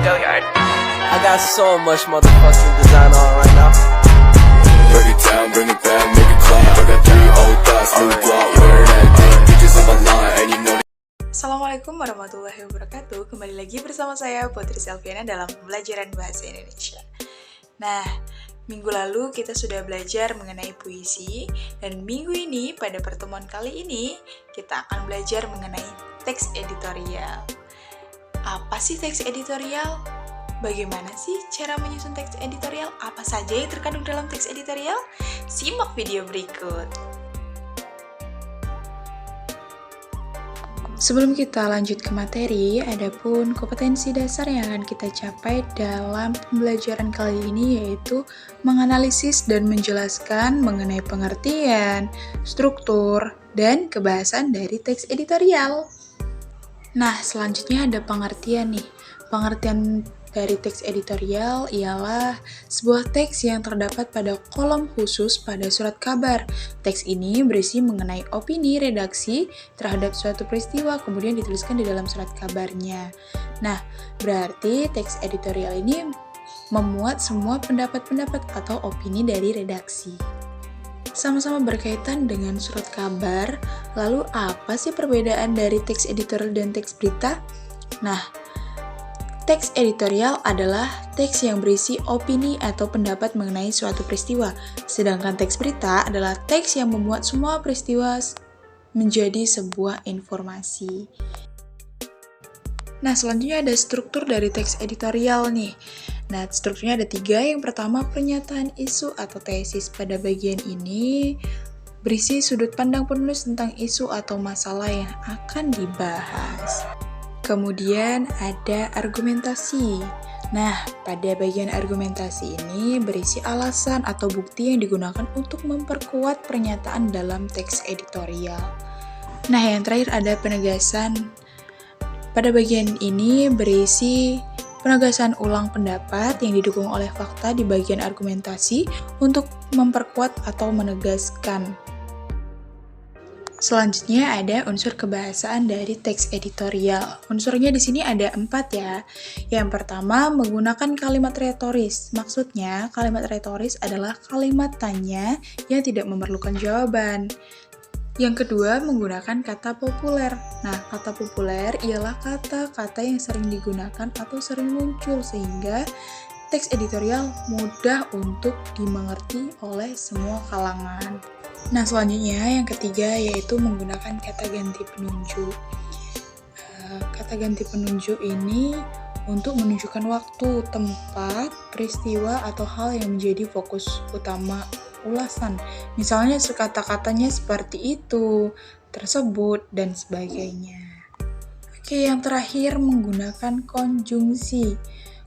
I got so much motherfucking design on right now. Break it down, bring it back, make it clap. I got 3 old thoughts, new block, where that thing. Bitches on my line, and you know. Assalamualaikum warahmatullahi wabarakatuh. Kembali lagi bersama saya Putri Selviana dalam pembelajaran bahasa Indonesia. Nah, minggu lalu kita sudah belajar mengenai puisi, dan minggu ini pada pertemuan kali ini kita akan belajar mengenai teks editorial. Apa sih teks editorial? Bagaimana sih cara menyusun teks editorial? Apa saja yang terkandung dalam teks editorial? Simak video berikut. Sebelum kita lanjut ke materi, adapun kompetensi dasar yang akan kita capai dalam pembelajaran kali ini yaitu menganalisis dan menjelaskan mengenai pengertian, struktur, dan kebahasaan dari teks editorial. Nah, selanjutnya ada pengertian nih. Pengertian dari teks editorial ialah sebuah teks yang terdapat pada kolom khusus pada surat kabar. Teks ini berisi mengenai opini redaksi terhadap suatu peristiwa, kemudian dituliskan di dalam surat kabarnya. Nah, berarti teks editorial ini memuat semua pendapat-pendapat atau opini dari redaksi. Sama-sama berkaitan dengan surat kabar, lalu apa sih perbedaan dari teks editorial dan teks berita? Nah, teks editorial adalah teks yang berisi opini atau pendapat mengenai suatu peristiwa, sedangkan teks berita adalah teks yang memuat semua peristiwa menjadi sebuah informasi. Nah, selanjutnya ada struktur dari teks editorial nih. Nah, strukturnya ada 3. Yang pertama, pernyataan isu atau tesis. Pada bagian ini berisi sudut pandang penulis tentang isu atau masalah yang akan dibahas. Kemudian ada argumentasi. Nah, pada bagian argumentasi ini berisi alasan atau bukti yang digunakan untuk memperkuat pernyataan dalam teks editorial. Nah, yang terakhir ada penegasan. Pada bagian ini berisi penegasan ulang pendapat yang didukung oleh fakta di bagian argumentasi untuk memperkuat atau menegaskan. Selanjutnya ada unsur kebahasaan dari teks editorial. Unsurnya di sini ada 4 ya. Yang pertama, menggunakan kalimat retoris. Maksudnya, kalimat retoris adalah kalimat tanya yang tidak memerlukan jawaban. Yang kedua, menggunakan kata populer. Nah, kata populer ialah kata-kata yang sering digunakan atau sering muncul sehingga teks editorial mudah untuk dimengerti oleh semua kalangan. Nah, selanjutnya yang ketiga yaitu menggunakan kata ganti penunjuk. Kata ganti penunjuk ini untuk menunjukkan waktu, tempat, peristiwa, atau hal yang menjadi fokus utama ulasan. Misalnya kata-katanya seperti itu, tersebut, dan sebagainya. Oke, yang terakhir menggunakan konjungsi.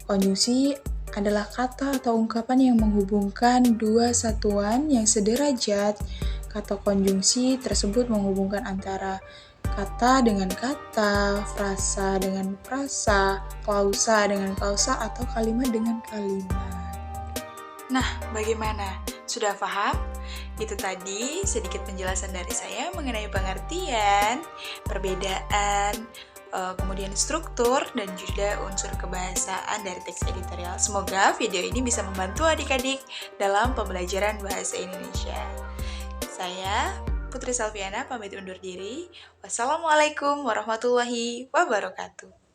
Konjungsi adalah kata atau ungkapan yang menghubungkan dua satuan yang sederajat. Kata konjungsi tersebut menghubungkan antara kata dengan kata, frasa dengan frasa, klausa dengan klausa, atau kalimat dengan kalimat. Nah, bagaimana? Sudah paham? Itu tadi sedikit penjelasan dari saya mengenai pengertian, perbedaan, kemudian struktur, dan juga unsur kebahasaan dari teks editorial. Semoga video ini bisa membantu adik-adik dalam pembelajaran bahasa Indonesia. Saya Putri Selviana pamit undur diri. Wassalamualaikum warahmatullahi wabarakatuh.